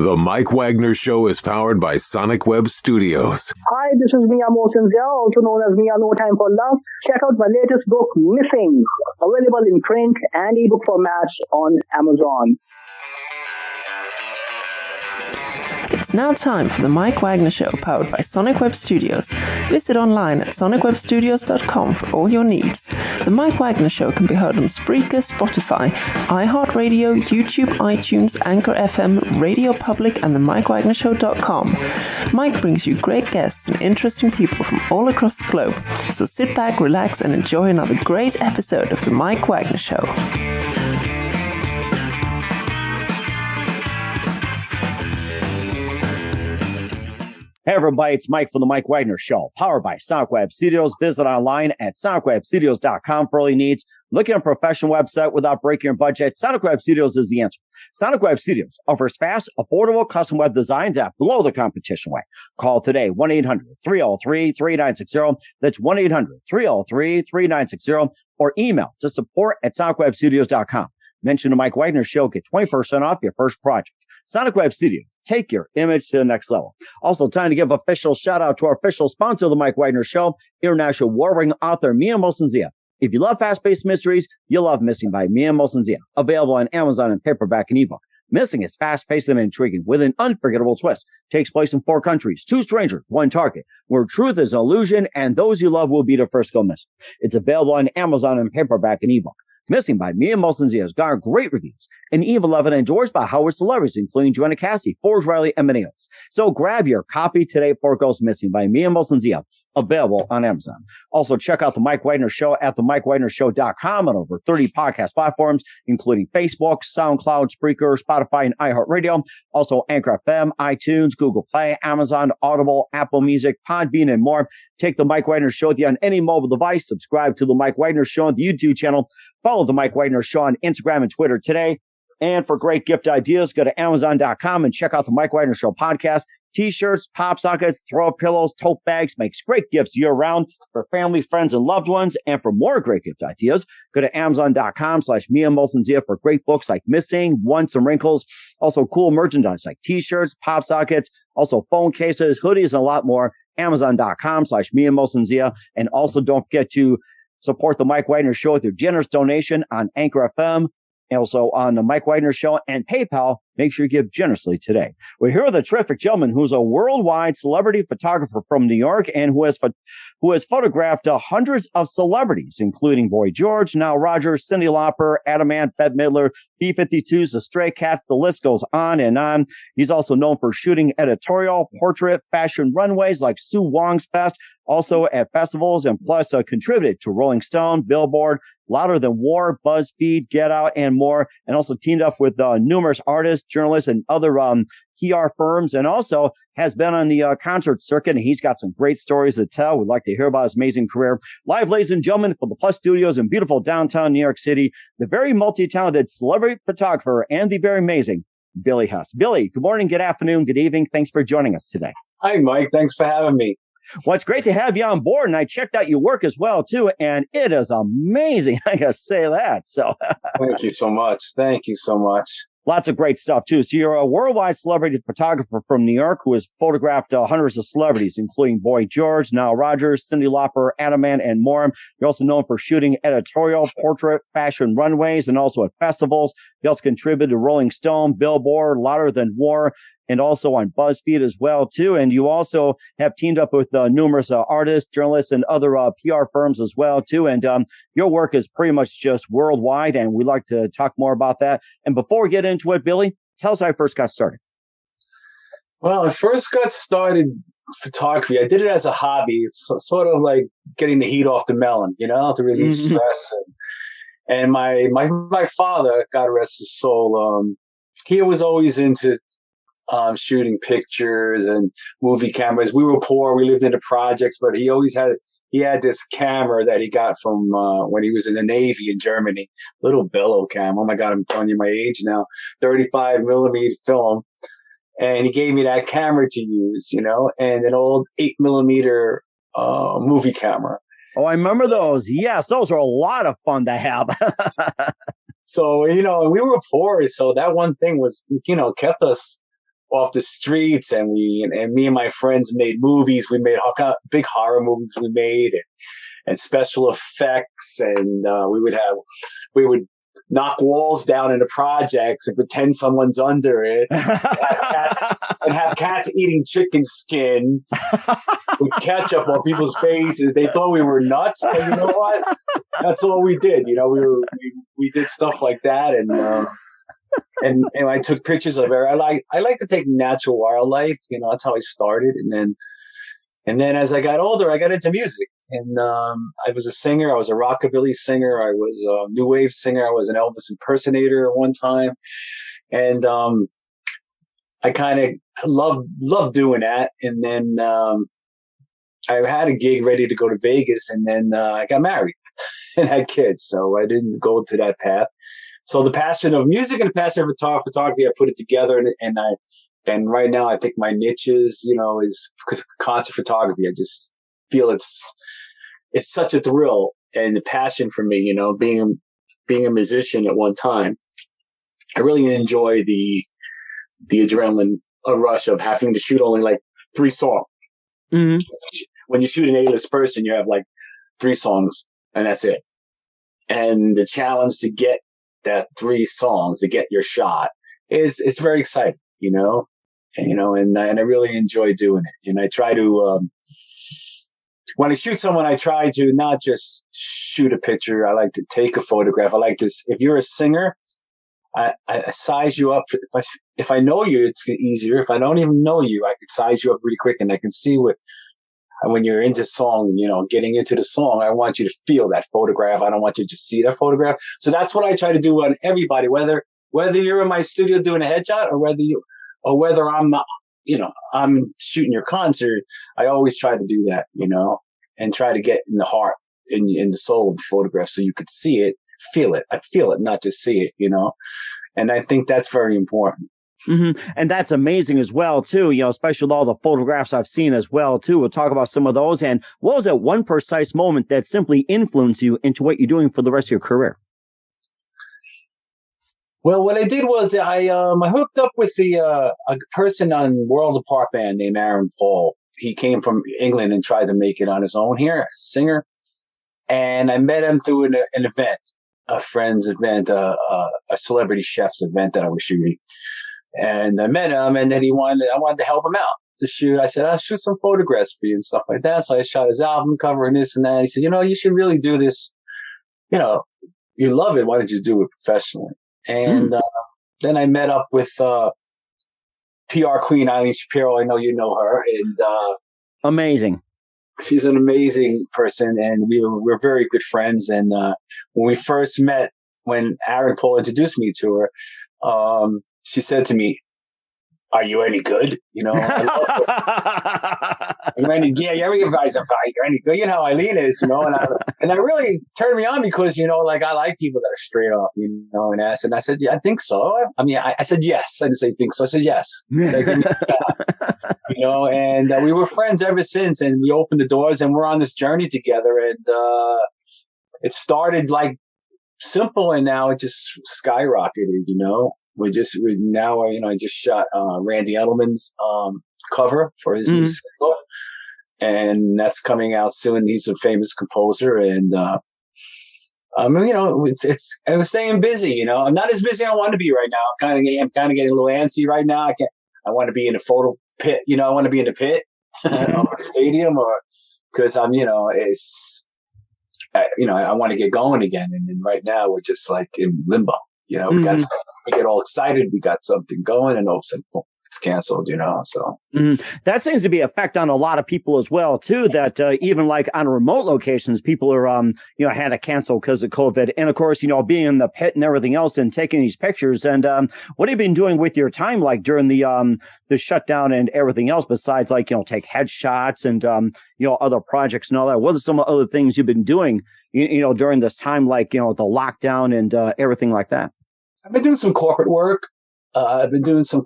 The Mike Wagner Show is powered by Sonic Web Studios. Hi, this is Mia Mosensia, also known as Mia No Time for Love. Check out my latest book, Missing, available in print and ebook formats on Amazon. It's now time for the Mike Wagner Show, powered by Sonic Web Studios. Visit online at sonicwebstudios.com for all your needs. The Mike Wagner Show can be heard on Spreaker, Spotify, iHeartRadio, YouTube, iTunes, Anchor FM, Radio Public, and themikewagnershow.com. Mike brings you great guests and interesting people from all across the globe. So sit back, relax, and enjoy another great episode of the Mike Wagner Show. Hey everybody, it's Mike from the Mike Wagner Show, powered by Sonic Web Studios. Visit online at sonicwebstudios.com for all your needs. Looking at a professional website without breaking your budget? Sonic Web Studios is the answer. Sonic Web Studios offers fast, affordable custom web designs at below the competition rate. Call today, 1-800-303-3960. That's 1-800-303-3960. Or email to support@sonicwebstudios.com. Mention the Mike Wagner Show, get 20% off your first project. Sonic Web Studios, take your image to the next level. Also, time to give official shout out to our official sponsor of the Mike Wagner Show, international war-winning author Mia Mosensia. If you love fast-paced mysteries, you'll love Missing by Mia Mosensia. Available on Amazon in paperback and ebook. Missing is fast-paced and intriguing with an unforgettable twist. Takes place in 4 countries, 2 strangers, 1 target, where truth is an illusion and those you love will be the first to go missing. It's available on Amazon in paperback and ebook. Missing by Mia Mosensia has garnered great reviews and even loved and endorsed by Howard celebrities, including Joanna Cassie, Forrest Riley, and many others. So grab your copy today before it goes missing by Mia Mosensia, available on Amazon. Also, check out the Mike Wagner Show at themikewagnershow.com on over 30 podcast platforms, including Facebook, SoundCloud, Spreaker, Spotify, and iHeartRadio. Also, Anchor FM, iTunes, Google Play, Amazon, Audible, Apple Music, Podbean, and more. Take the Mike Wagner Show with you on any mobile device. Subscribe to the Mike Wagner Show on the YouTube channel. Follow the Mike Wagner Show on Instagram and Twitter today. And for great gift ideas, go to Amazon.com and check out the Mike Wagner Show podcast. T-shirts, pop sockets, throw pillows, tote bags, makes great gifts year-round for family, friends, and loved ones. And for more great gift ideas, go to Amazon.com/Mia Mosensia for great books like Missing, Once, and Wrinkles. Also cool merchandise like T-shirts, pop sockets, also phone cases, hoodies, and a lot more. Amazon.com/Mia Mosensia. And also don't forget to support the Mike Wagner Show with your generous donation on Anchor FM. Also on the Mike Wagner Show and PayPal. Make sure you give generously today. We're here with a terrific gentleman who's a worldwide celebrity photographer from New York and who has photographed hundreds of celebrities, including Boy George, Nile Rodgers, Cyndi Lauper, Adam Ant, Bette Midler, B-52s, the Stray Cats. The list goes on and on. He's also known for shooting editorial, portrait, fashion runways like Sue Wong's Fest, also at festivals, and plus contributed to Rolling Stone, Billboard, Louder Than War, BuzzFeed, Get Out, and more, and also teamed up with numerous artists, journalists, and other PR firms, and also has been on the concert circuit, and he's got some great stories to tell. We'd like to hear about his amazing career. Live, ladies and gentlemen, from the Plus Studios in beautiful downtown New York City, the very multi-talented celebrity photographer and the very amazing Billy Hess. Billy, good morning, good afternoon, good evening. Thanks for joining us today. Hi, Mike. Thanks for having me. Well, it's great to have you on board, and I checked out your work as well, too, and it is amazing. I gotta say that. So, Thank you so much. Thank you so much. Lots of great stuff, too. So you're a worldwide celebrity photographer from New York who has photographed hundreds of celebrities, including Boy George, Nile Rodgers, Cyndi Lauper, Adam Ant, and more. You're also known for shooting editorial, portrait, fashion runways, and also at festivals. You also contributed to Rolling Stone, Billboard, Louder Than War, and also on BuzzFeed as well, too. And you also have teamed up with numerous artists, journalists, and other PR firms as well, too. And your work is pretty much just worldwide, and we'd like to talk more about that. And before we get into it, Billy, tell us how you first got started. Well, I first got started photography. I did it as a hobby. It's sort of like getting the heat off the melon, to relieve stress. And my father, God rest his soul, he was always into shooting pictures and movie cameras. We were poor. We lived in the projects, but he had this camera that he got from when he was in the Navy in Germany, little bellow cam. Oh my God, I'm telling you my age now. 35 millimeter film. And he gave me that camera to use, and an old 8 millimeter movie camera. Oh, I remember those. Yes, those are a lot of fun to have. So, we were poor. So that one thing was, kept us off the streets, and me and my friends made movies. We made big horror movies. We made and special effects, and we would knock walls down in the projects and pretend someone's under it, and have cats eating chicken skin with ketchup on people's faces. They thought we were nuts, but you know what? That's all we did. You know, we did stuff like that, and I took pictures of her. I like to take natural wildlife. You know, that's how I started, and then as I got older, I got into music. And I was a singer. I was a rockabilly singer. I was a new wave singer. I was an Elvis impersonator at one time. And I kind of loved doing that. And then I had a gig ready to go to Vegas. And then I got married and had kids. So I didn't go to that path. So the passion of music and the passion of photography, I put it together. And right now I think my niche is concert photography. I just feel it's such a thrill and a passion for me, you know, being a musician at one time. I really enjoy the adrenaline rush of having to shoot only like 3 songs. Mm-hmm. When you shoot an A-list person, you have like 3 songs and that's it. And the challenge to get that 3 songs, to get your shot it's very exciting, you know, and I really enjoy doing it. And I try to, when I shoot someone, I try to not just shoot a picture. I like to take a photograph. I like this. If you're a singer, I size you up. If I know you, it's easier. If I don't even know you, I can size you up really quick, and I can see when you're into song, you know, getting into the song. I want you to feel that photograph. I don't want you to just see that photograph. So that's what I try to do on everybody, whether you're in my studio doing a headshot or whether I'm not. You know, I'm shooting your concert. I always try to do that, you know, and try to get in the heart, in the soul of the photograph, so you could see it, feel it. I feel it, not just see it, you know. And I think that's very important. Mm-hmm. And that's amazing as well, too, you know, especially with all the photographs I've seen as well, too. We'll talk about some of those. And what was that one precise moment that simply influenced you into what you're doing for the rest of your career? Well, what I did was I hooked up with a person on World Apart Band named Aaron Paul. He came from England and tried to make it on his own here as a singer. And I met him through an event, a friend's event, a celebrity chef's event that I was shooting. And I met him, and then I wanted to help him out to shoot. I said, I'll shoot some photographs for you and stuff like that. So I shot his album cover and this and that. He said, you know, you should really do this. You know, you love it. Why don't you do it professionally? And then I met up with PR queen Eileen Shapiro. I know you know her. And amazing. She's an amazing person, and we're very good friends. And when we first met, when Aaron Paul introduced me to her, she said to me, "Are you any good?" You know, you're any good. You know how Eileen is, you know, and I really turned me on because, you know, like I like people that are straight up, you know, and I said, yeah, I think so. I mean, I said yes. I didn't say think so. I said yes. You know, and we were friends ever since, and we opened the doors, and we're on this journey together, and it started like simple, and now it just skyrocketed, you know. I just shot Randy Edelman's cover for his new single, and that's coming out soon. He's a famous composer, and you know, I was staying busy. You know, I'm not as busy as I want to be right now. I'm kind of getting a little antsy right now. I want to be in a photo pit. You know, I want to be in the pit or a stadium, or because I'm, you know, I want to get going again. And then right now we're just like in limbo. You know, we get all excited. We got something going, and all of a sudden, boom, it's canceled, you know, so. That seems to be an effect on a lot of people as well, too, that even like on remote locations, people are, had to cancel because of COVID. And of course, you know, being in the pit and everything else and taking these pictures. And what have you been doing with your time, like during the shutdown and everything else, besides like, you know, take headshots and, other projects and all that? What are some other things you've been doing, you know, during this time, like, you know, the lockdown and everything like that? I've been doing some corporate work. I've been doing some,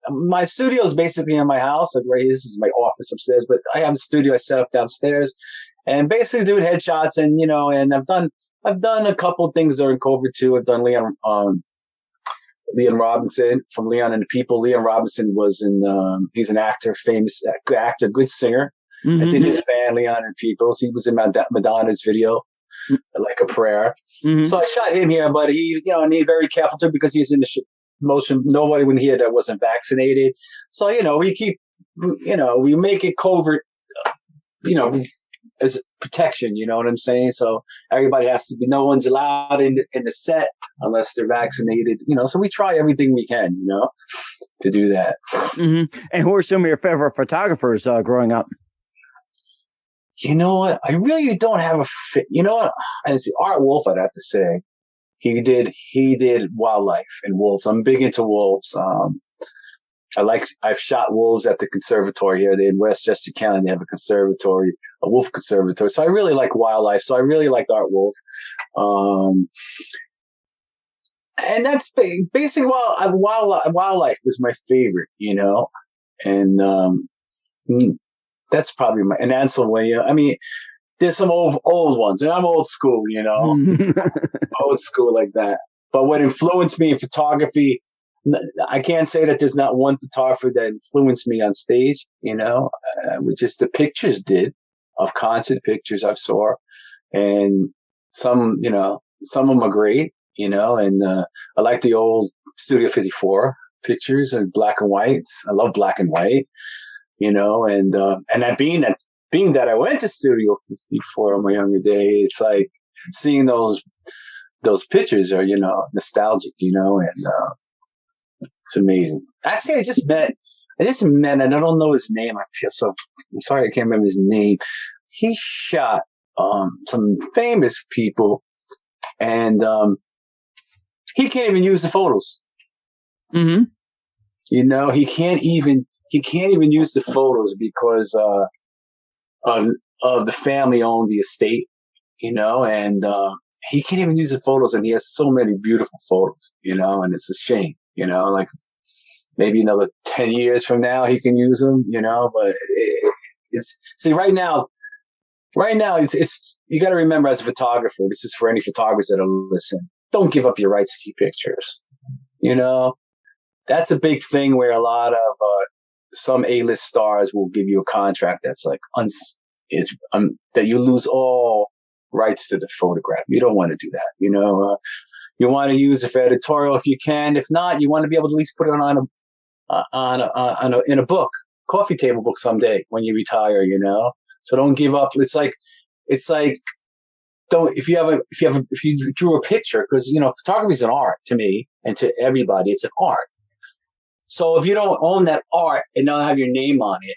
my studio is basically in my house. Like this is my office upstairs, but I have a studio I set up downstairs, and basically doing headshots, and, you know, and I've done a couple of things during COVID too. I've done Leon Robinson from Leon and the People. Leon Robinson was he's an actor, famous actor, good singer. I did his band, Leon and the People. So he was in Madonna's video, Like a Prayer. So I shot him here, but he, need very careful too because he's in the motion. Nobody would hear that wasn't vaccinated. So, we keep, we make it covert, as protection, you know what I'm saying? So everybody has to be, no one's allowed in the set unless they're vaccinated, so we try everything we can, to do that. And who are some of your favorite photographers growing up? You know what? I really don't have as Art Wolf, I'd have to say. He did wildlife and wolves. I'm big into wolves. I've shot wolves at the conservatory here. In Westchester County, they have a wolf conservatory. So I really like wildlife. So I really liked Art Wolf. And that's basically wildlife was my favorite, and that's probably and Ansel Williams. I mean, there's some old ones, and I'm old school, old school like that. But what influenced me in photography, I can't say that there's not one photographer that influenced me on stage, which just the pictures of concert pictures I saw. And some of them are great, and I like the old Studio 54 pictures and black and whites. I love black and white, and that being that I went to Studio 54 in my younger day, it's like seeing those pictures are, nostalgic, and it's amazing. Actually, I just met, and I don't know his name. I'm sorry, I can't remember his name. He shot some famous people, and he can't even use the photos. He can't even use the photos because of the family owned the estate, and he can't even use the photos, and he has so many beautiful photos, and it's a shame, like maybe another 10 years from now he can use them, but right now it's you got to remember as a photographer, this is for any photographers that are listening, don't give up your rights to your pictures. That's a big thing where a lot of some A-list stars will give you a contract that's like that you lose all rights to the photograph. You don't want to do that. You want to use it for editorial if you can. If not, you want to be able to at least put it in a book, coffee table book someday when you retire. So don't give up. It's like if you drew a picture, because photography is an art to me and to everybody. It's an art. So if you don't own that art and not have your name on it,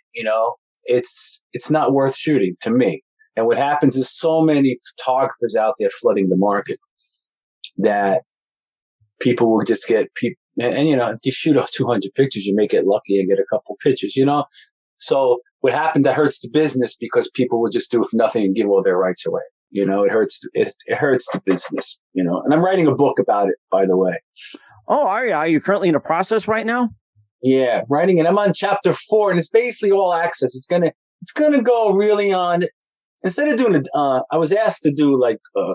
it's not worth shooting to me. And what happens is so many photographers out there flooding the market that people will just get people. And if you shoot 200 pictures, you may get lucky and get a couple pictures, So what happened, that hurts the business because people will just do it for nothing and give all their rights away. It hurts the business, and I'm writing a book about it, by the way. Oh, are you? Are you currently in a process right now? Yeah, writing it. I'm on chapter 4, and it's basically all access. It's gonna go really on. Instead of doing I was asked to do like a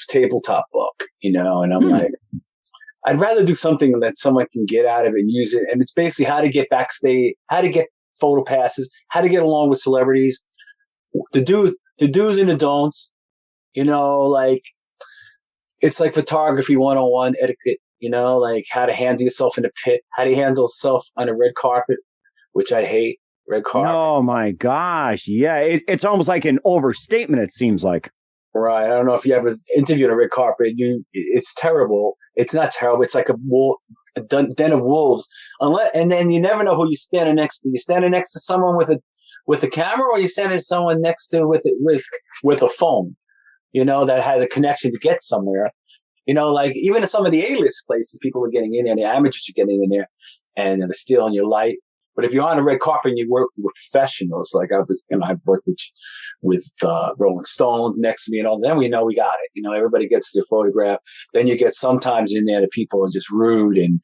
tabletop book, and I'm like, I'd rather do something that someone can get out of it and use it. And it's basically how to get backstage, how to get photo passes, how to get along with celebrities, the do's and the don'ts. Like it's like photography 101 etiquette. Like how to handle yourself in a pit, how to handle yourself on a red carpet, which I hate, red carpet. Oh my gosh. Yeah. It's almost like an overstatement, it seems like. Right. I don't know if you ever interviewed a red carpet. It's terrible. It's not terrible. It's like a den of wolves. And then you never know who you're standing next to. You're standing next to someone with a camera, or you're standing to someone next to with a phone, that has a connection to get somewhere. Like even in some of the A-list places, people are getting in there, the amateurs are getting in there, and they're stealing your light. But if you're on a red carpet and you work with professionals, like I've worked with Rolling Stones next to me and all, then we know we got it. Everybody gets their photograph. Then you get sometimes in there that people are just rude and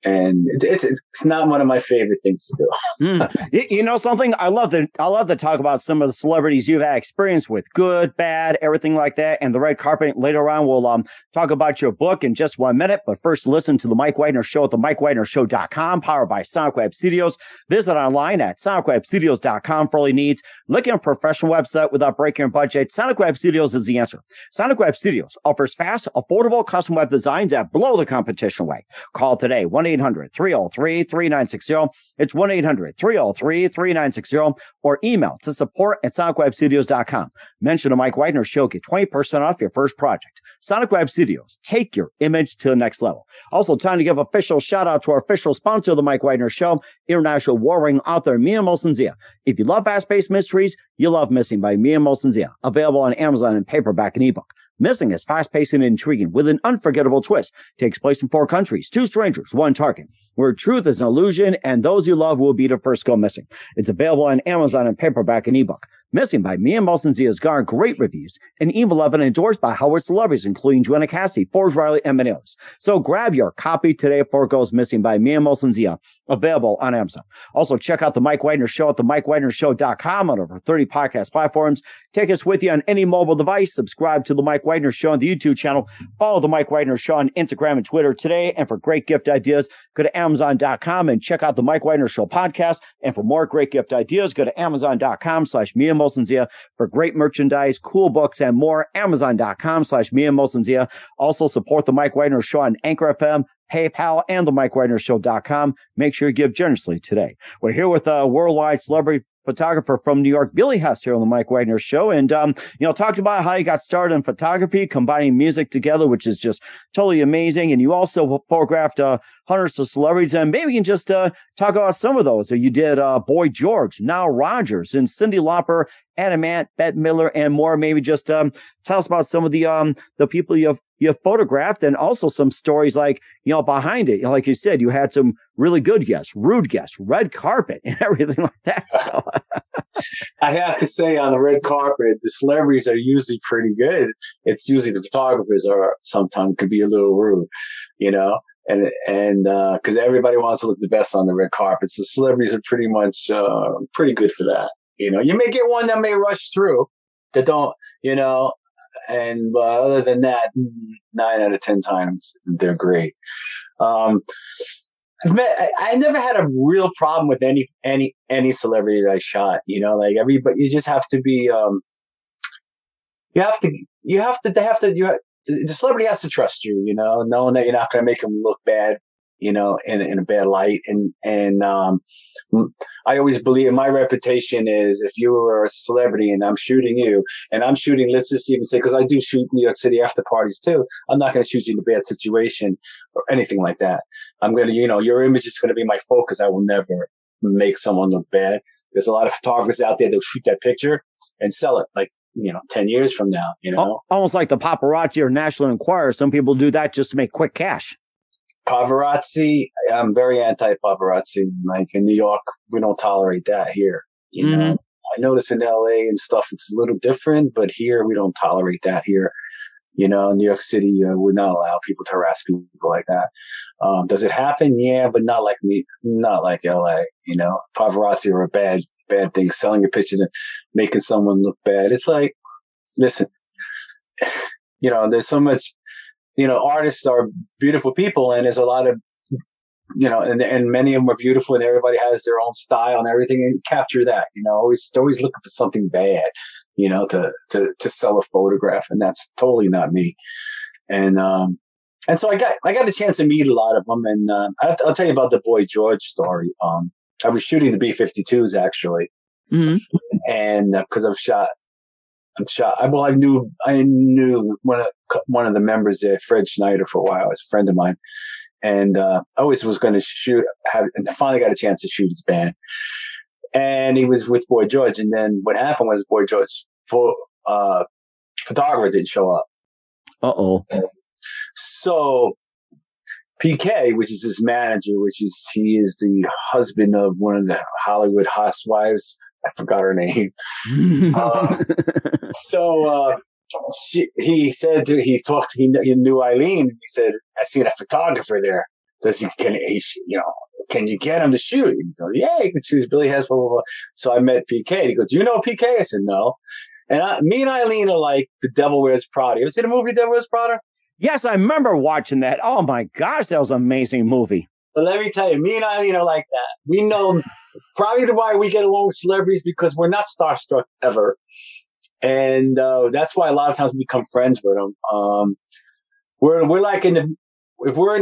And it's not one of my favorite things to do. You know something? I love to talk about some of the celebrities you've had experience with, good, bad, everything like that. And the red carpet later on, we'll talk about your book in just 1 minute. But first, listen to the Mike Wagner Show at the MikeWagnerShow.com, powered by Sonic Web Studios. Visit online at SonicWebStudios.com for all your needs. Looking at a professional website without breaking your budget, Sonic Web Studios is the answer. Sonic Web Studios offers fast, affordable custom web designs that blow the competition away. Call today, 1-800-303-3960. It's 1-800-303-3960, or email to support@sonicwebstudios.com. Mention the Mike Wagner Show. Get 20% off your first project. Sonic Web Studios. Take your image to the next level. Also, time to give official shout out to our official sponsor of the Mike Wagner Show, international warring author Mia Molson-Zia. If you love fast-paced mysteries, you love Missing by Mia Molson-Zia. Available on Amazon in paperback and ebook. Missing is fast-paced and intriguing with an unforgettable twist. Takes place in 4 countries, 2 strangers, 1 target, where truth is an illusion and those you love will be the first go missing. It's available on Amazon in paperback and ebook. Missing by Mia Molson-Zia has garnered great reviews and even loved and endorsed by Howard celebrities, including Joanna Cassidy, Forbes Riley, and many others. So grab your copy today before it goes missing by Mia Molson-Zia, available on Amazon. Also, check out the Mike Wagner Show at the MikeWagnerShow.com on over 30 podcast platforms. Take us with you on any mobile device. Subscribe to the Mike Wagner Show on the YouTube channel. Follow the Mike Wagner Show on Instagram and Twitter today. And for great gift ideas, go to Amazon.com and check out the Mike Wagner Show podcast. And for more great gift ideas, go to Amazon.com/Mia Molson-Zia for great merchandise, cool books, and more. Amazon.com/Mia Molson-Zia. Also support the Mike Wagner Show on Anchor FM, PayPal, and the MikeWagnerShow.com. Make sure you give generously today. We're here with a worldwide celebrity photographer from New York, Billy Hess, here on the Mike Wagner Show. And, talked about how you got started in photography, combining music together, which is just totally amazing. And you also photographed hundreds of celebrities. And maybe you can just talk about some of those. So you did Boy George, Nile Rodgers, and Cyndi Lauper, Adam Ant, Bette Midler, and more. Maybe just tell us about some of the people you photographed, and also some stories like, behind it. Like you said, you had some really good guests, rude guests, red carpet, and everything like that. So. I have to say, on the red carpet, the celebrities are usually pretty good. It's usually the photographers are sometimes could be a little rude, and because everybody wants to look the best on the red carpet. So celebrities are pretty much pretty good for that. You may get one that may rush through that don't, and other than that, 9 out of 10 times they're great. I never had a real problem with any celebrity that I shot. Like everybody, you just have to be. The celebrity has to trust you. Knowing that you're not going to make them look bad. In a bad light, and I always believe my reputation is, if you were a celebrity and I'm shooting you, and I'm shooting, let's just even say, because I do shoot New York City after parties too, I'm not going to shoot you in a bad situation or anything like that. I'm going to, your image is going to be my focus. I will never make someone look bad. There's a lot of photographers out there that shoot that picture and sell it like 10 years from now. Almost like the paparazzi or National Enquirer. Some people do that just to make quick cash. Paparazzi, I'm very anti-paparazzi. Like in New York, we don't tolerate that here. I notice in LA and stuff, it's a little different, but here we don't tolerate that here. In New York City, we not allow people to harass people like that. Does it happen? Yeah, but not like me, not like LA. Paparazzi are a bad thing. Selling a picture and making someone look bad. It's like, listen, there's so much. Artists are beautiful people, and there's a lot of, and many of them are beautiful, and everybody has their own style and everything, and capture that, always looking for something bad, to sell a photograph. And that's totally not me. And so I got a chance to meet a lot of them. And I'll tell you about the Boy George story. I was shooting the B-52s actually. Mm-hmm. And because I knew one of the members there, Fred Schneider, for a while. As a friend of mine, and I always was going to and I finally got a chance to shoot his band. And he was with Boy George. And then what happened was Boy George's photographer didn't show up. Uh-oh. So PK, which is his manager, he is the husband of one of the Hollywood housewives. I forgot her name. He knew Eileen. He said, I seen a photographer there. can you get him to shoot? He goes, yeah, you can choose Billy Hess, blah, blah, blah. So I met PK. And he goes, do you know PK? I said, no. And me and Eileen are like the Devil Wears Prada. You ever seen the movie Devil Wears Prada? Yes, I remember watching that. Oh, my gosh, that was an amazing movie. But let me tell you, me and Eileen are like that. We know probably why we get along with celebrities because we're not starstruck ever. And that's why a lot of times we become friends with them. We're like if we're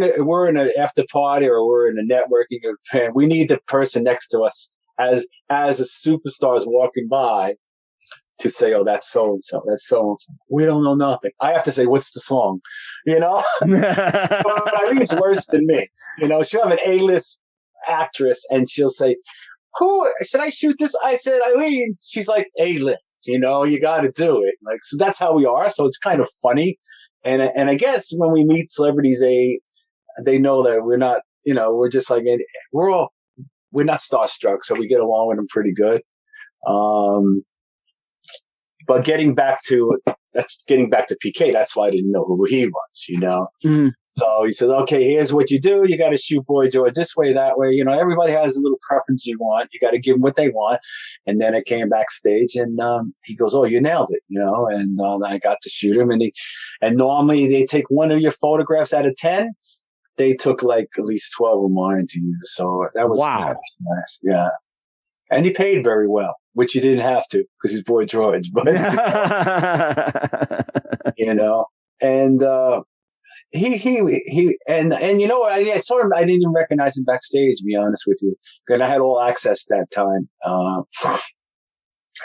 in an after party or we're in a networking event, we need the person next to us as a superstar is walking by to say, oh, that's so-and-so, that's so-and-so. We don't know nothing. I have to say, what's the song? But Eileen's worse than me. She'll have an A-list actress and she'll say, who should I shoot this? I said, Eileen. She's like, A-list, you got to do it. Like, so that's how we are. So it's kind of funny. And I guess when we meet celebrities, they know that we're not, we're just like, we're not starstruck. So we get along with them pretty good. But getting back to PK, that's why I didn't know who he was, Mm-hmm. So he said, okay, here's what you do. You got to shoot Boy George this way, that way. Everybody has a little preference you want. You got to give them what they want. And then I came backstage and he goes, oh, you nailed it, and I got to shoot him. And normally they take one of your photographs out of 10. They took like at least 12 of mine to use. So that was nice. Yeah. And he paid very well, which he didn't have to because he's Boy George. But, and he and I saw him. I didn't even recognize him backstage, to be honest with you, because I had all access that time,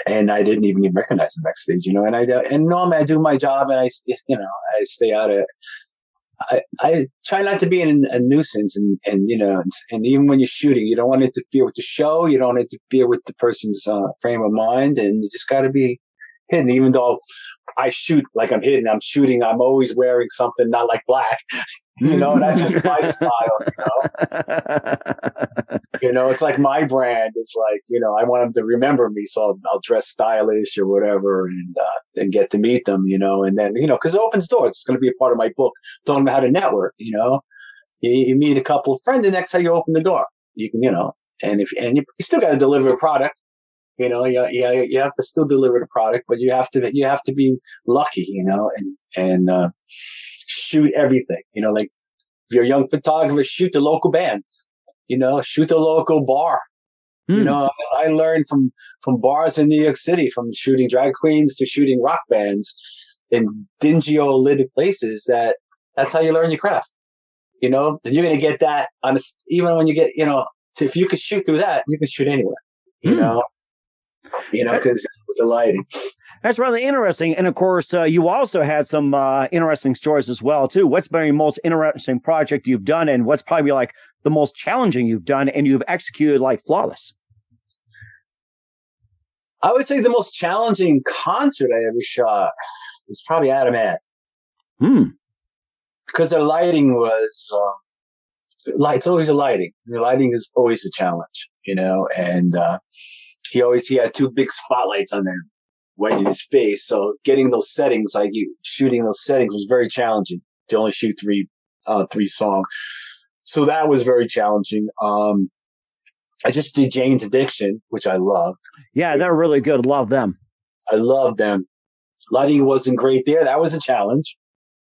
and I didn't even recognize him backstage. And normally I do my job and I stay out of it. I try not to be a nuisance, and even when you're shooting, you don't want to interfere with the show. You don't interfere with the person's frame of mind, and you just got to be hidden. Even though I shoot like I'm hidden, I'm shooting. I'm always wearing something not like black, and that's just my style. It's like my brand. It's like I want them to remember me, so I'll dress stylish or whatever, and get to meet them. And then because it opens doors. It's going to be a part of my book, talking about how to network. You meet a couple of friends, and that's how you open the door. You can and you still got to deliver a product. You have to still deliver the product, but you have to be lucky, and shoot everything. Like if you're a young photographer, shoot the local band. Shoot the local bar. I learned from bars in New York City, from shooting drag queens to shooting rock bands in dingy old lit places. That's how you learn your craft. Then you're going to get that even when you get, if you could shoot through that, you can shoot anywhere, because with the lighting. That's really interesting. And of course, you also had some interesting stories as well, too. What's been your most interesting project you've done, and what's probably like the most challenging you've done and you've executed like flawless? I would say the most challenging concert I ever shot was probably Adam Ant. Because the lighting was, it's always a lighting. The lighting is always a challenge, and he had two big spotlights on there right in his face. So getting those settings, shooting those settings was very challenging to only shoot three songs. So that was very challenging. I just did Jane's Addiction, which I loved. Yeah, they're really good. Love them. I love them. Lighting wasn't great there. That was a challenge,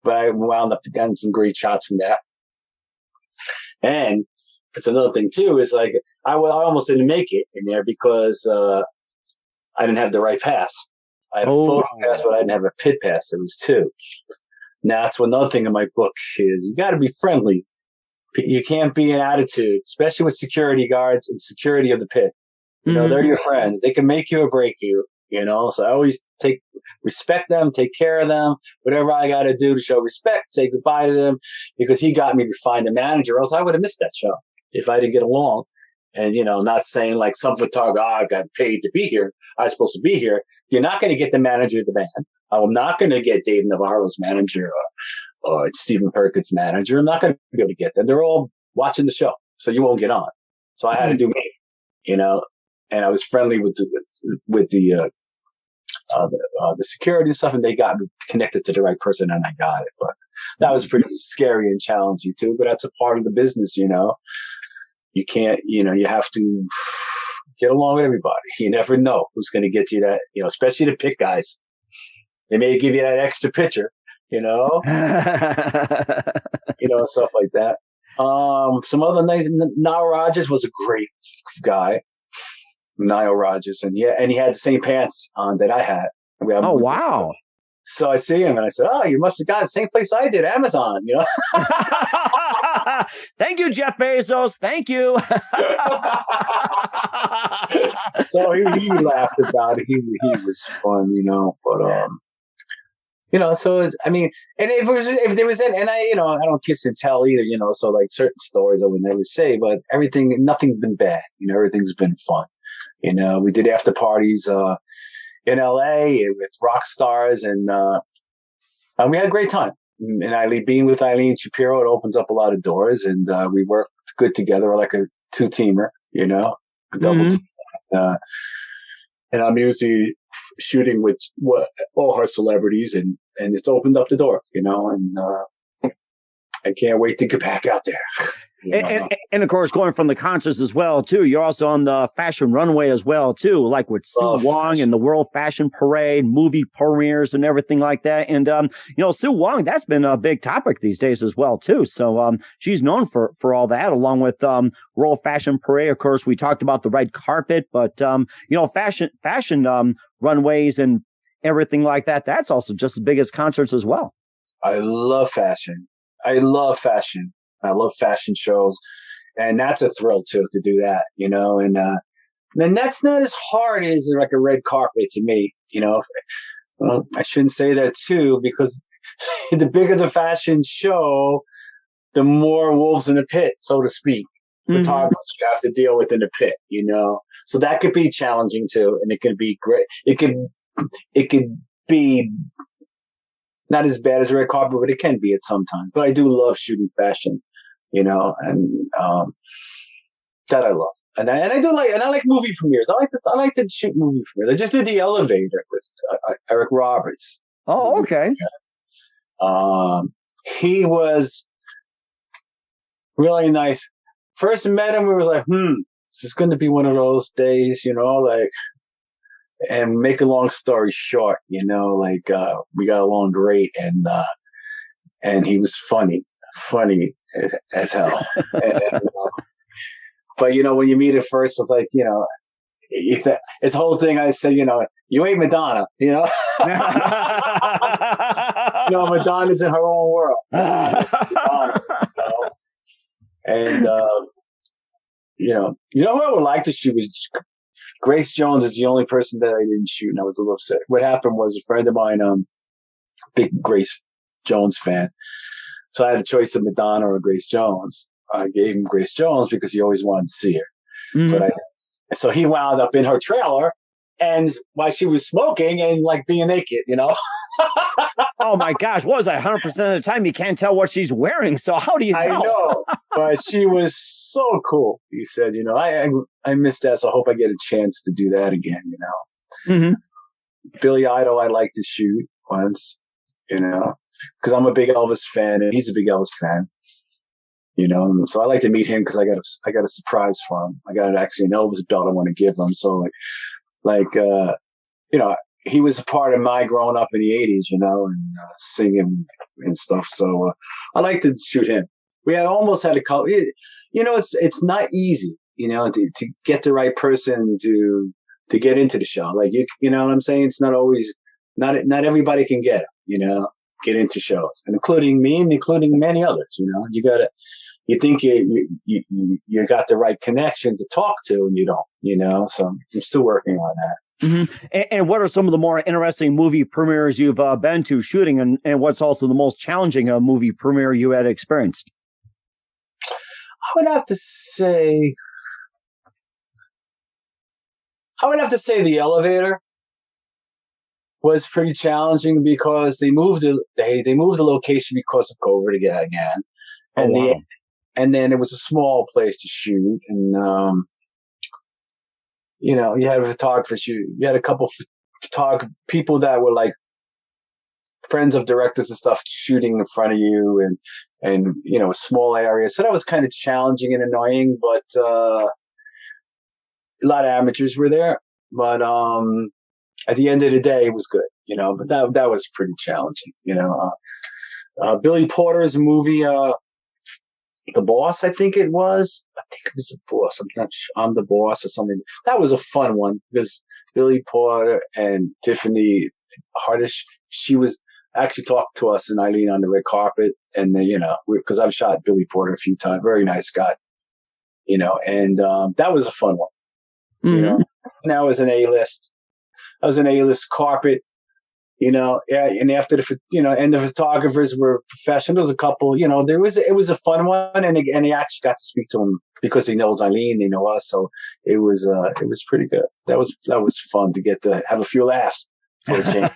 but I wound up getting some great shots from that. And it's another thing too, is like, I almost didn't make it in there because, I didn't have the right pass. I had a photo pass, but I didn't have a pit pass. There was two. Now, that's another thing in my book is you got to be friendly. You can't be an attitude, especially with security guards and security of the pit. They're your friends. They can make you or break you, So I always respect them, take care of them, whatever I got to do to show respect, say goodbye to them, because he got me to find a manager, or else I would have missed that show if I didn't get along. And, not saying like some photographer, I got paid to be here. I was supposed to be here. You're not going to get the manager of the band. I'm not going to get Dave Navarro's manager or Stephen Perkins' manager. I'm not going to be able to get them. They're all watching the show, so you won't get on. So I had to do me, and I was friendly with the the security and stuff, and they got me connected to the right person, and I got it. But that was pretty scary and challenging too. But that's a part of the business, you know. You can't, you know, you have to get along with everybody. You never know who's going to get you that, you know, especially the pick guys. They may give you that extra pitcher, you know, you know, stuff like that. Some other nice. Nile Rodgers was a great guy. Nile Rodgers, and he had the same pants on that I had. Oh, wow. So I see him and I said, "Oh, you must have got the same place I did, Amazon." You know. Thank you, Jeff Bezos. Thank you. So he laughed about it. He was fun, you know. But you know, so it's, I mean, and if there was and I, you know, I don't kiss and tell either, you know. So like certain stories I would never say, but nothing's been bad. You know, everything's been fun. You know, we did after parties in LA with rock stars, and we had a great time. And being with Eileen Shapiro, it opens up a lot of doors, and we worked good together like a two-teamer, you know, a double team. And I'm usually shooting with all her celebrities, and it's opened up the door, you know, and I can't wait to get back out there. And of course, going from the concerts as well, too, you're also on the fashion runway as well, too, like with Sue Wong and the World Fashion Parade, movie premieres and everything like that. And, you know, Sue Wong, that's been a big topic these days as well, too. So she's known for all that, along with World Fashion Parade. Of course, we talked about the red carpet, but, you know, fashion runways and everything like that, that's also just as big as concerts as well. I love fashion. I love fashion shows, and that's a thrill too to do that, you know. And then that's not as hard as like a red carpet to me, you know. Well, I shouldn't say that too, because the bigger the fashion show, the more wolves in the pit, so to speak. Photographers you have to deal with in the pit, you know. So that could be challenging too, and it could be great. It could be not as bad as a red carpet, but it can be at sometimes. But I do love shooting fashion, you know, and that I love. And I like movie premieres. I like to shoot movie premieres. I just did The Elevator with Eric Roberts. Oh, okay. He was really nice. First met him, we were like, this is going to be one of those days, you know, like. And make a long story short, you know, like we got along great, and he was funny as hell. But you know, when you meet at first, it's like, you know, it's the whole thing. I said, you know, you ain't Madonna, you know. You know, Madonna's in her own world. Madonna, you know? And you know who I would like to shoot was Grace Jones. Is the only person that I didn't shoot, and I was a little upset. What happened was a friend of mine, big Grace Jones fan, so I had a choice of Madonna or Grace Jones. I gave him Grace Jones because he always wanted to see her. But so he wound up in her trailer, and while she was smoking and like being naked, you know. Oh my gosh, what was that? 100% of the time you can't tell what she's wearing. So how do you know? I know, but she was so cool. He said, you know, I missed that, so I hope I get a chance to do that again, you know. Billy Idol, I like to shoot once, you know, because I'm a big Elvis fan and he's a big Elvis fan, you know. So I like to meet him because I got a surprise for him. I got actually an Elvis belt I want to give him. So like you know, he was a part of my growing up in the 80s, you know, and singing and stuff. So I like to shoot him. We had almost had a couple, you know, it's not easy, you know, to get the right person to get into the show. Like, you know what I'm saying? It's not always, not everybody can get into shows, and including me and including many others, you know. You think you got the right connection to talk to, and you don't, you know. So I'm still working on that. And what are some of the more interesting movie premieres you've been to shooting, and what's also the most challenging movie premiere you had experienced? I would have to say The Elevator was pretty challenging because they moved the location because of COVID again. And then it was a small place to shoot, and you know, you had a photographer shoot. You had a couple people that were like friends of directors and stuff shooting in front of you and a small area. So that was kind of challenging and annoying, but a lot of amateurs were there. But at the end of the day, it was good, but that was pretty challenging, Billy Porter's movie, The Boss, I think it was. I think it was The Boss. I'm not sure. I'm the Boss or something. That was a fun one because Billy Porter and Tiffany Hardish, she was actually talked to us and Eileen on the red carpet. And then, because I've shot Billy Porter a few times. Very nice guy, and that was a fun one. Mm-hmm. And that was an A-list. That was an A-list carpet. And after and the photographers were professional. There was a couple, it was a fun one, and he actually got to speak to him because he knows Eileen, they know us, so it was pretty good. That was fun to get to have a few laughs for a change.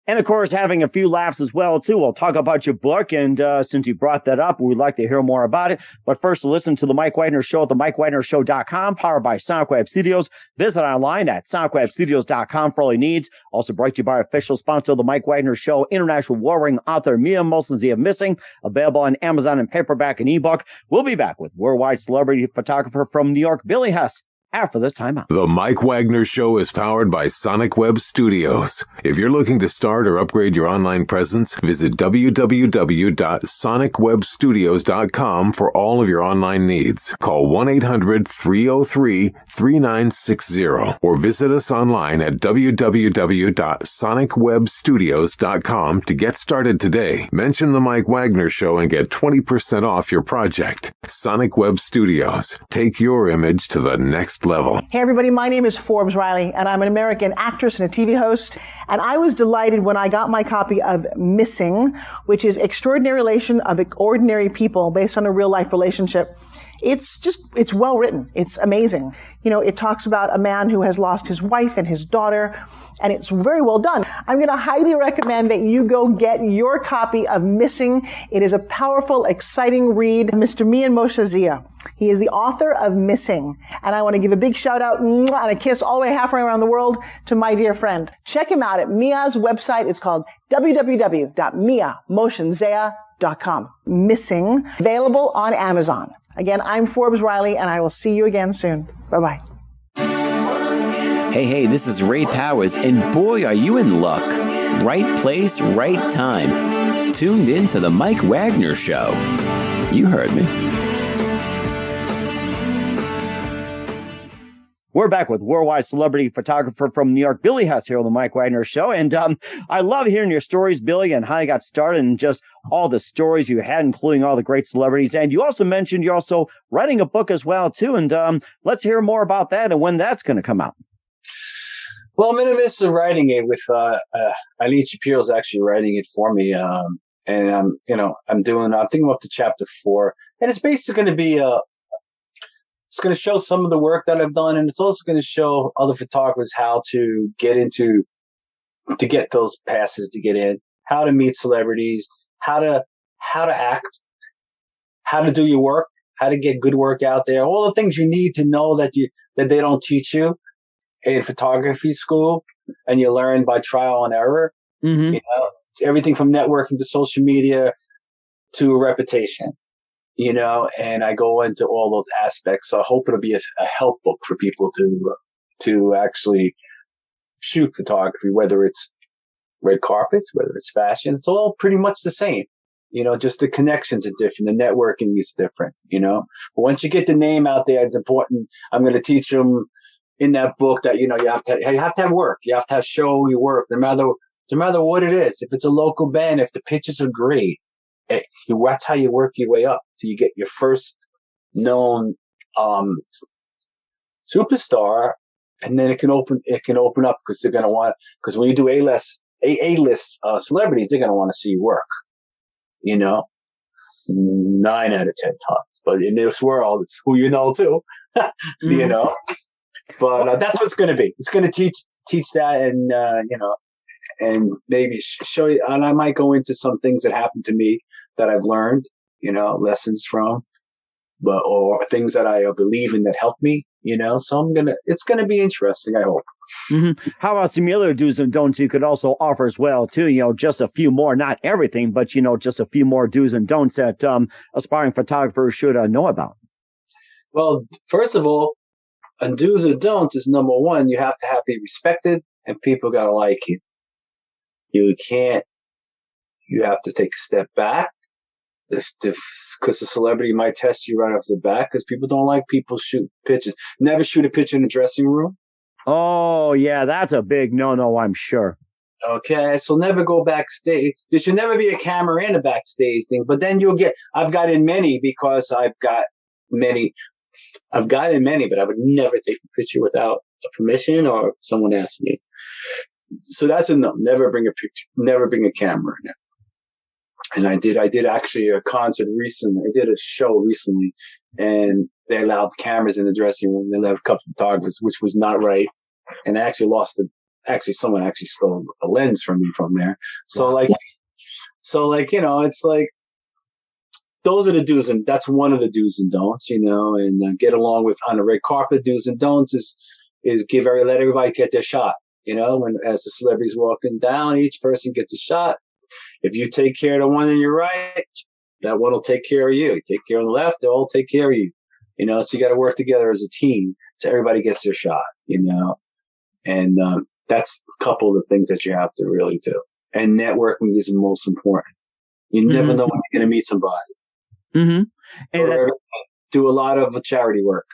And of course, having a few laughs as well, too. We'll talk about your book. And since you brought that up, we'd like to hear more about it. But first, listen to The Mike Wagner Show at themikewagnershow.com, powered by Sonic Web Studios. Visit online at sonicwebstudios.com for all your needs. Also brought to you by official sponsor of The Mike Wagner Show, international warring author Mia Molson-Zia Missing, available on Amazon in paperback and ebook. We'll be back with worldwide celebrity photographer from New York, Billy Hess, after this timeout. The Mike Wagner Show is powered by Sonic Web Studios. If you're looking to start or upgrade your online presence, visit www.sonicwebstudios.com for all of your online needs. Call 1-800-303-3960 or visit us online at www.sonicwebstudios.com to get started today. Mention The Mike Wagner Show and get 20% off your project. Sonic Web Studios. Take your image to the next level. Hey everybody, my name is Forbes Riley, and I'm an American actress and a TV host. And I was delighted when I got my copy of Missing, which is Extraordinary Relation of Ordinary People based on a real life relationship. It's well written. It's amazing. It talks about a man who has lost his wife and his daughter, and it's very well done. I'm going to highly recommend that you go get your copy of Missing. It is a powerful, exciting read. Mr. Mian Moshe-Zia. He is the author of Missing. And I want to give a big shout out and a kiss all the way halfway around the world to my dear friend. Check him out at Mia's website. It's called www.miamotionsea.com. Missing, available on Amazon. Again, I'm Forbes Riley, and I will see you again soon. Bye-bye. Hey, this is Ray Powers, and boy, are you in luck. Right place, right time. Tuned in to The Mike Wagner Show. You heard me. We're back with worldwide celebrity photographer from New York, Billy Hess, here on The Mike Wagner Show. And I love hearing your stories, Billy, and how you got started and just all the stories you had, including all the great celebrities. And you also mentioned you're also writing a book as well, too. And let's hear more about that and when that's going to come out. Well, I'm in the midst of writing it with Eileen Shapiro's actually writing it for me. And I'm thinking up to chapter 4. And it's basically going to be it's going to show some of the work that I've done, and it's also going to show other photographers how to get those passes to get in, how to meet celebrities, how to act, how to do your work, how to get good work out there, all the things you need to know that they don't teach you in photography school, and you learn by trial and error. Mm-hmm. It's everything from networking to social media to a reputation. And I go into all those aspects. So I hope it'll be a help book for people to actually shoot photography, whether it's red carpets, whether it's fashion. It's all pretty much the same. Just the connections are different. The networking is different, But once you get the name out there, it's important. I'm going to teach them in that book that, you have to have work. You have to show your work, no matter what it is. If it's a local band, if the pictures are great, that's how you work your way up till you get your first known superstar, and then it can open up because they're going to want, because when you do A-list celebrities, they're going to want to see work. 9 out of 10 times. But in this world, it's who you know too. But that's what it's going to be. It's going to teach that, and and maybe show you. And I might go into some things that happened to me that I've learned, lessons from. but or things that I believe in that help me, you know. So it's gonna be interesting, I hope. Mm-hmm. How about some other do's and don'ts you could also offer as well, too? You know, just a few more, not everything, but, you know, just a few more do's and don'ts that aspiring photographers should know about. Well, first of all, and do's and don'ts is number one, you have to be respected and people got to like you. You have to take a step back because the celebrity might test you right off the bat because people don't like people shoot pictures. Never shoot a picture in the dressing room. Oh, yeah, that's a big no-no, I'm sure. Okay, so never go backstage. There should never be a camera in a backstage thing, but then I've gotten many because I've gotten many, but I would never take a picture without a permission or someone asking me. So that's a no. Never bring a picture, never bring a camera in there. And I did actually a concert recently. I did a show recently and they allowed cameras in the dressing room. They allowed a couple of photographers, which was not right. And I actually someone actually stole a lens from me from there. So wow. You know, it's like, those are the do's and that's one of the do's and don'ts, you know, and get along with on the red carpet. Do's and don'ts is let everybody get their shot. You know, as the celebrity's walking down, each person gets a shot. If you take care of the one on your right, that one will take care of you. You take care of the left, they'll all take care of you. You know, so you got to work together as a team so everybody gets their shot, you know. And that's a couple of the things that you have to really do. And networking is the most important. You never know when you're going to meet somebody. Mm-hmm. And do a lot of charity work.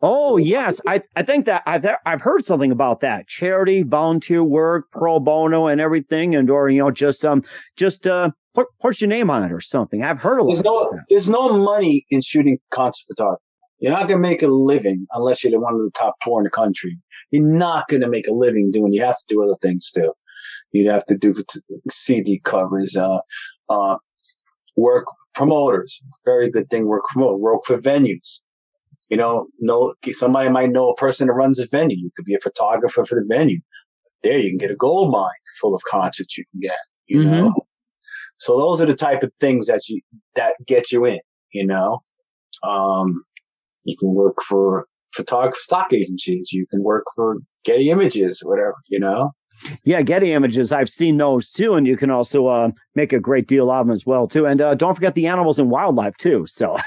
Oh, yes. I think that I've heard something about that. Charity, volunteer work, pro bono and everything. And, or, you know, just put your name on it or something. I've heard a lot. There's no money in shooting concert photography. You're not going to make a living unless you're one of the top 4 in the country. You're not going to make a living doing, you have to do other things too. You'd have to do CD covers, work promoters. Very good thing, work for venues. You know, somebody might know a person that runs a venue. You could be a photographer for the venue. There, you can get a gold mine full of concerts you can get, you know? So those are the type of things that get you in, you know? You can work for photography stock agencies. You can work for Getty Images or whatever, you know? Yeah, Getty Images. I've seen those too, and you can also make a great deal of them as well too. And don't forget the animals and wildlife too. So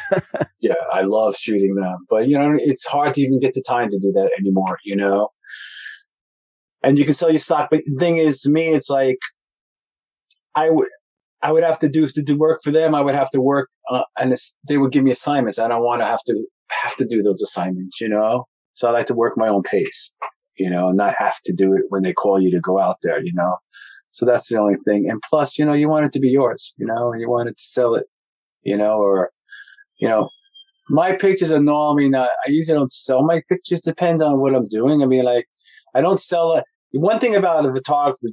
yeah, I love shooting them, but you know, it's hard to even get the time to do that anymore. You know, and you can sell your stock, but the thing is, to me, it's like I would have to do work for them. I would have to work, and they would give me assignments. I don't want to have to do those assignments. You know, so I like to work my own pace. You know, and not have to do it when they call you to go out there, you know. So that's the only thing. And plus, you know, you want it to be yours, you know, and you want it to sell it, you know, or, you know, my pictures are normally not, I usually don't sell my pictures. Depends on what I'm doing. I mean, like, I don't sell it. One thing about a photographer,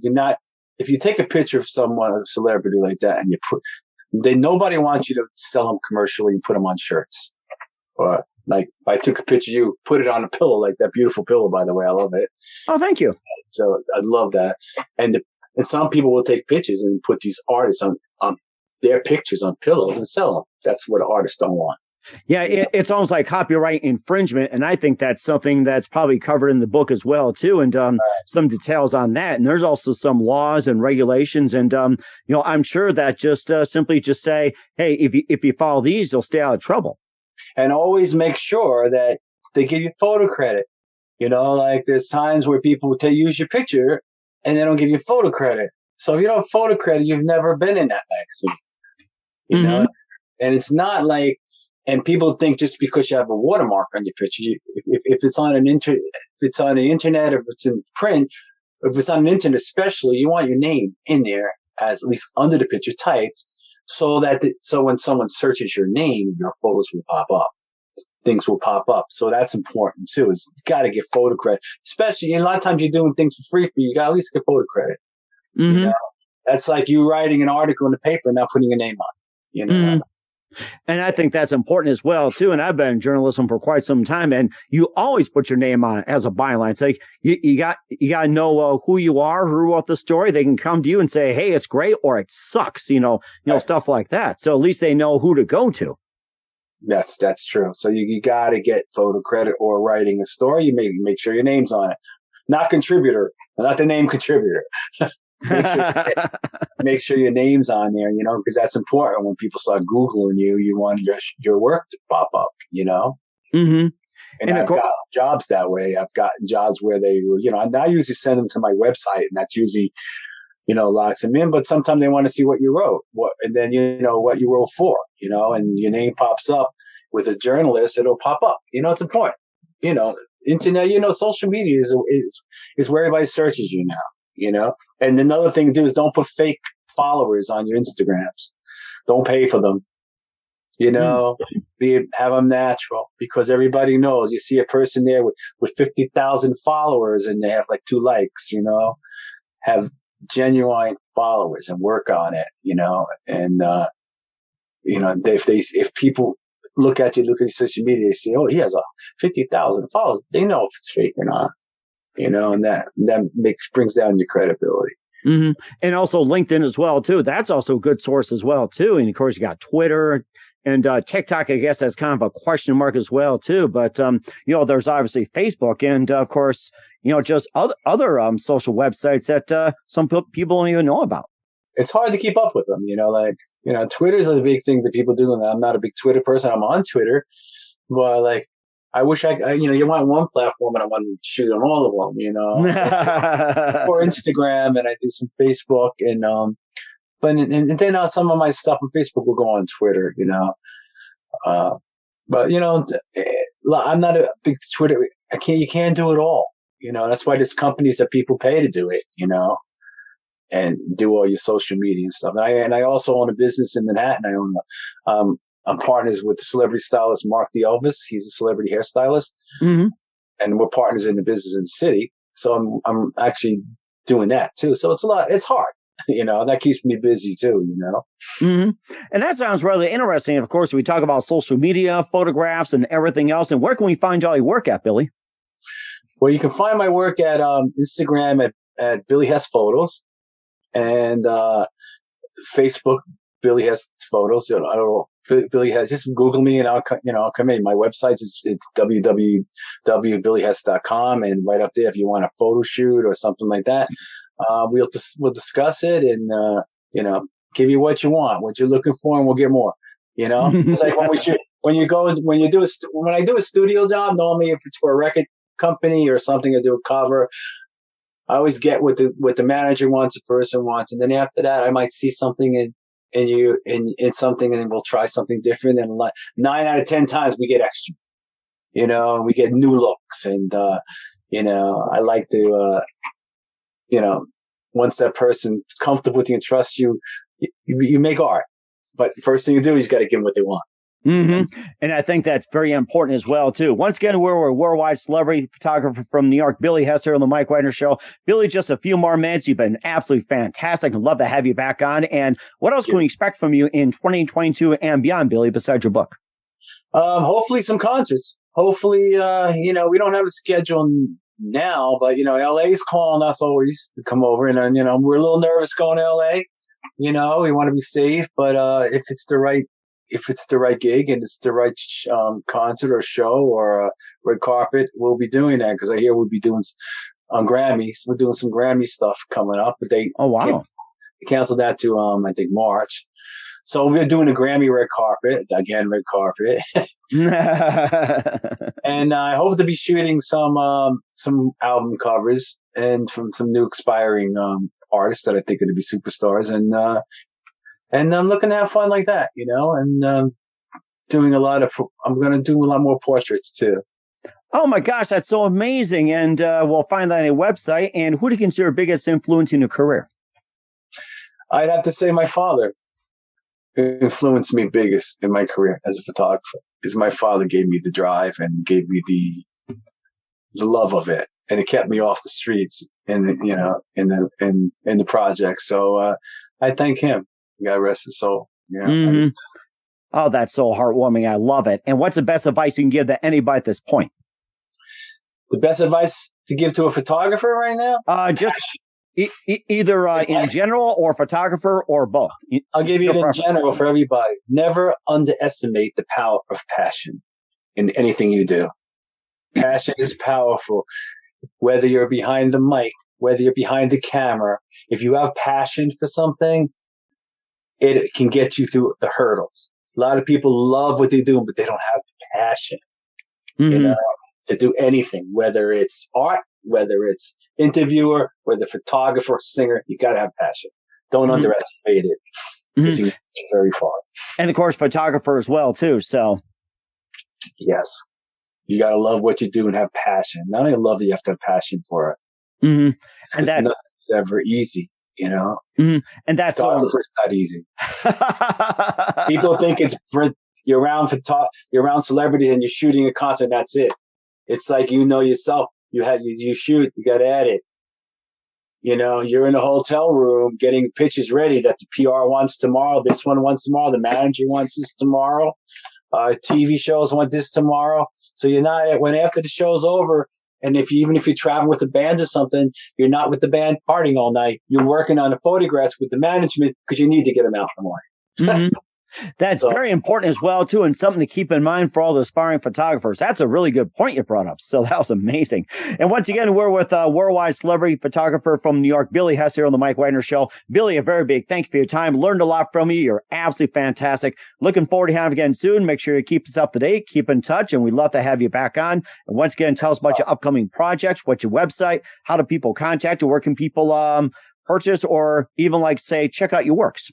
if you take a picture of someone, a celebrity like that, and nobody wants you to sell them commercially and put them on shirts. Or, like, I took a picture, you put it on a pillow, like that beautiful pillow, by the way. I love it. Oh, thank you. So I love that. And some people will take pictures and put these artists on their pictures on pillows and sell them. That's what artists don't want. Yeah, it's almost like copyright infringement. And I think that's something that's probably covered in the book as well, too. And some details on that. And there's also some laws and regulations. And, you know, I'm sure that just simply say, hey, if you follow these, you'll stay out of trouble. And always make sure that they give you photo credit. You know, like there's times where people use your picture and they don't give you photo credit. So if you don't have photo credit, you've never been in that magazine. You know, and it's not like, and people think just because you have a watermark on your picture, if it's on the internet, if it's in print, if it's on the internet especially, you want your name in there as at least under the picture typed. So when someone searches your name, your photos will pop up. Things will pop up. So that's important too, is you got to get photo credit. Especially, a lot of times you're doing things for free, but you got to at least get photo credit. You know? That's like you writing an article in the paper and not putting a name on it, you know? And I think that's important as well, too. And I've been in journalism for quite some time, and you always put your name on it as a byline. It's like you got to know who you are, who wrote the story. They can come to you and say, hey, it's great, or it sucks, you know, stuff like that. So at least they know who to go to. That's true. So you got to get photo credit or writing a story. You make sure your name's on it, not contributor, not the name contributor. make sure your name's on there, because that's important. When people start Googling you, you want your work to pop up, Mm-hmm. And I've got jobs that way. I've gotten jobs where they were, I usually send them to my website, and that's usually, locks them in. But sometimes they want to see what you wrote, and then what you wrote for, and your name pops up with a journalist. It'll pop up. It's important. Internet. Social media is where everybody searches you now. And another thing to do is don't put fake followers on your Instagrams. Don't pay for them. Have them natural, because everybody knows. You see a person there with 50,000 followers and they have like 2 likes, have genuine followers and work on it, and, if people look at your social media, they say, oh, he has 50,000 followers. They know if it's fake or not, and that brings down your credibility. Mm-hmm. And also LinkedIn as well, too. That's also a good source as well, too. And of course, you got Twitter and TikTok, I guess that's kind of a question mark as well, too. But, there's obviously Facebook and, of course, just other social websites that some people don't even know about. It's hard to keep up with them, Twitter is a big thing that people do. And I'm not a big Twitter person. I'm on Twitter, but I wish you want one platform and I want to shoot on all of them, or Instagram, and I do some Facebook and then some of my stuff on Facebook will go on Twitter, but I'm not a big Twitter. You can't do it all, that's why there's companies that people pay to do it, and do all your social media and stuff. And I also own a business in Manhattan. I'm partners with the celebrity stylist, Mark the Elvis. He's a celebrity hairstylist. Mm-hmm. And we're partners in the business in the city. So I'm actually doing that too. So it's hard, that keeps me busy too, Mm-hmm. And that sounds really interesting. Of course, we talk about social media, photographs and everything else. And where can we find all your work at, Billy? Well, you can find my work at Instagram at Billy Hess Photos, and Facebook, Billy Hess Photos. I don't know. Billy Hess, just Google me and I'll come in. My website is www.billyhess.com, and right up there, if you want a photo shoot or something like that, we'll discuss it and give you what you want, what you're looking for, and we'll get more. It's like when I do a studio job, normally if it's for a record company or something, I do a cover. I always get what the manager wants, the person wants, and then after that, I might see something in something, and then we'll try something different. And 9 out of 10 times we get extra, and we get new looks. And I like to, once that person's comfortable with you and trusts you, you make art. But the first thing you do is you got to give them what they want. Mm-hmm. And I think that's very important as well, too. Once again, we're a worldwide celebrity photographer from New York, Billy Hess, here on the Mike Wagner Show. Billy, just a few more minutes. You've been absolutely fantastic. I'd love to have you back on. And what else can we expect from you in 2022 and beyond, Billy, besides your book? Hopefully some concerts. Hopefully, we don't have a schedule now, but, LA is calling us always to come over. And, we're a little nervous going to LA. We want to be safe, but if it's the right gig and it's the right concert or show or red carpet, we'll be doing that, because I hear we'll be doing on Grammys. We're doing some Grammy stuff coming up, but they canceled that to I think March. So we're doing a Grammy red carpet again, and I hope to be shooting some album covers and from some new expiring artists that I think are going to be superstars, and I'm looking to have fun like that, and I'm going to do a lot more portraits too. Oh my gosh, that's so amazing. And we'll find that on a website. And who do you consider biggest influence in your career? I'd have to say my father influenced me biggest in my career as a photographer, because my father gave me the drive and gave me the love of it. And it kept me off the streets in the project. So I thank him. God rest his soul. Mm-hmm. Oh, that's so heartwarming. I love it. And what's the best advice you can give to anybody at this point? The best advice to give to a photographer right now? Either in general or photographer or both. I'll give you it in general for everybody. Never underestimate the power of passion in anything you do. Passion is powerful. Whether you're behind the mic, whether you're behind the camera, if you have passion for something, it can get you through the hurdles. A lot of people love what they do, but they don't have passion, to do anything, whether it's art, whether it's interviewer, whether photographer, singer. You got to have passion. Don't underestimate it, because you can get very far. And of course, photographer as well too. So yes, you got to love what you do and have passion. Not only love it, you have to have passion for it. And that's never easy, And that's photographer's not easy. People think it's you're around celebrities and you're shooting a concert and that's it. It's like, yourself, you shoot, you got to edit. You're in a hotel room getting pictures ready that the PR wants tomorrow. This one wants tomorrow. The manager wants this tomorrow. TV shows want this tomorrow. So you're not, when after the show's over, and even if you travel with a band or something, you're not with the band partying all night. You're working on the photographs with the management because you need to get them out in the morning. That's very important as well, too, and something to keep in mind for all the aspiring photographers. That's a really good point you brought up. So that was amazing. And once again, we're with worldwide celebrity photographer from New York, Billy Hess, here on the Mike Wagner Show. Billy, a very big thank you for your time. Learned a lot from you. You're absolutely fantastic. Looking forward to having you again soon. Make sure you keep us up to date, keep in touch, and we'd love to have you back on. And once again, tell us about your upcoming projects, what's your website, how do people contact you, where can people purchase or even check out your works?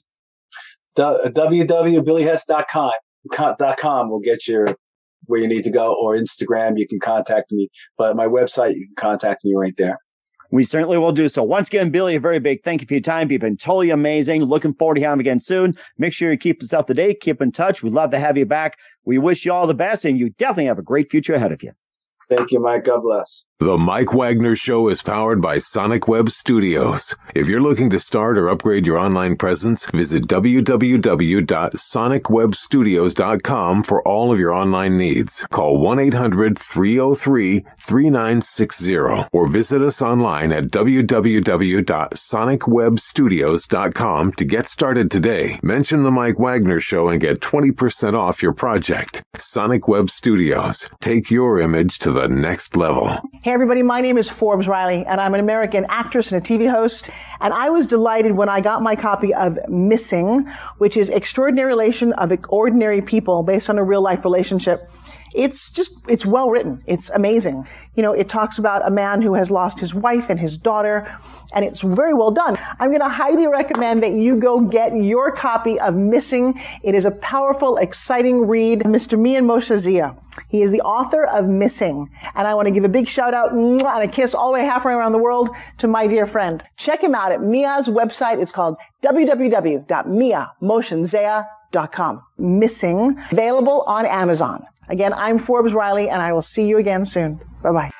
www.billyhess.com will get you where you need to go, or Instagram, you can contact me. But my website, you can contact me right there. We certainly will do so. Once again, Billy, a very big thank you for your time. You've been totally amazing. Looking forward to having you again soon. Make sure you keep us up to date, keep in touch. We'd love to have you back. We wish you all the best, and you definitely have a great future ahead of you. Thank you, Mike. God bless. The Mike Wagner Show is powered by Sonic Web Studios. If you're looking to start or upgrade your online presence, visit www.sonicwebstudios.com for all of your online needs. Call 1-800-303-3960 or visit us online at www.sonicwebstudios.com to get started today. Mention the Mike Wagner Show and get 20% off your project. Sonic Web Studios. Take your image to the next level. Hey everybody, my name is Forbes Riley, and I'm an American actress and a TV host, and I was delighted when I got my copy of Missing, which is Extraordinary Relation of Ordinary People based on a real-life relationship. It's well written. It's amazing. It talks about a man who has lost his wife and his daughter, and it's very well done. I'm going to highly recommend that you go get your copy of Missing. It is a powerful, exciting read. Mr. Mian Moshe Zia. He is the author of Missing. And I want to give a big shout out and a kiss all the way halfway around the world to my dear friend. Check him out at Mia's website. It's called www.miamoshenzea.com. Missing. Available on Amazon. Again, I'm Forbes Riley, and I will see you again soon. Bye-bye.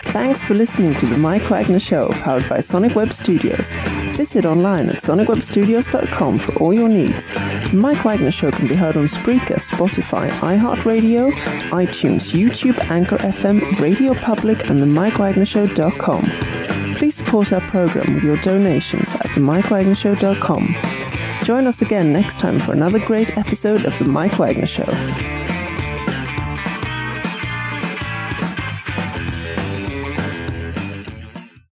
Thanks for listening to The Mike Wagner Show, powered by Sonic Web Studios. Visit online at sonicwebstudios.com for all your needs. The Mike Wagner Show can be heard on Spreaker, Spotify, iHeartRadio, iTunes, YouTube, Anchor FM, Radio Public, and themikewagnershow.com. Please support our program with your donations at themikewagnershow.com. Join us again next time for another great episode of The Mike Wagner Show.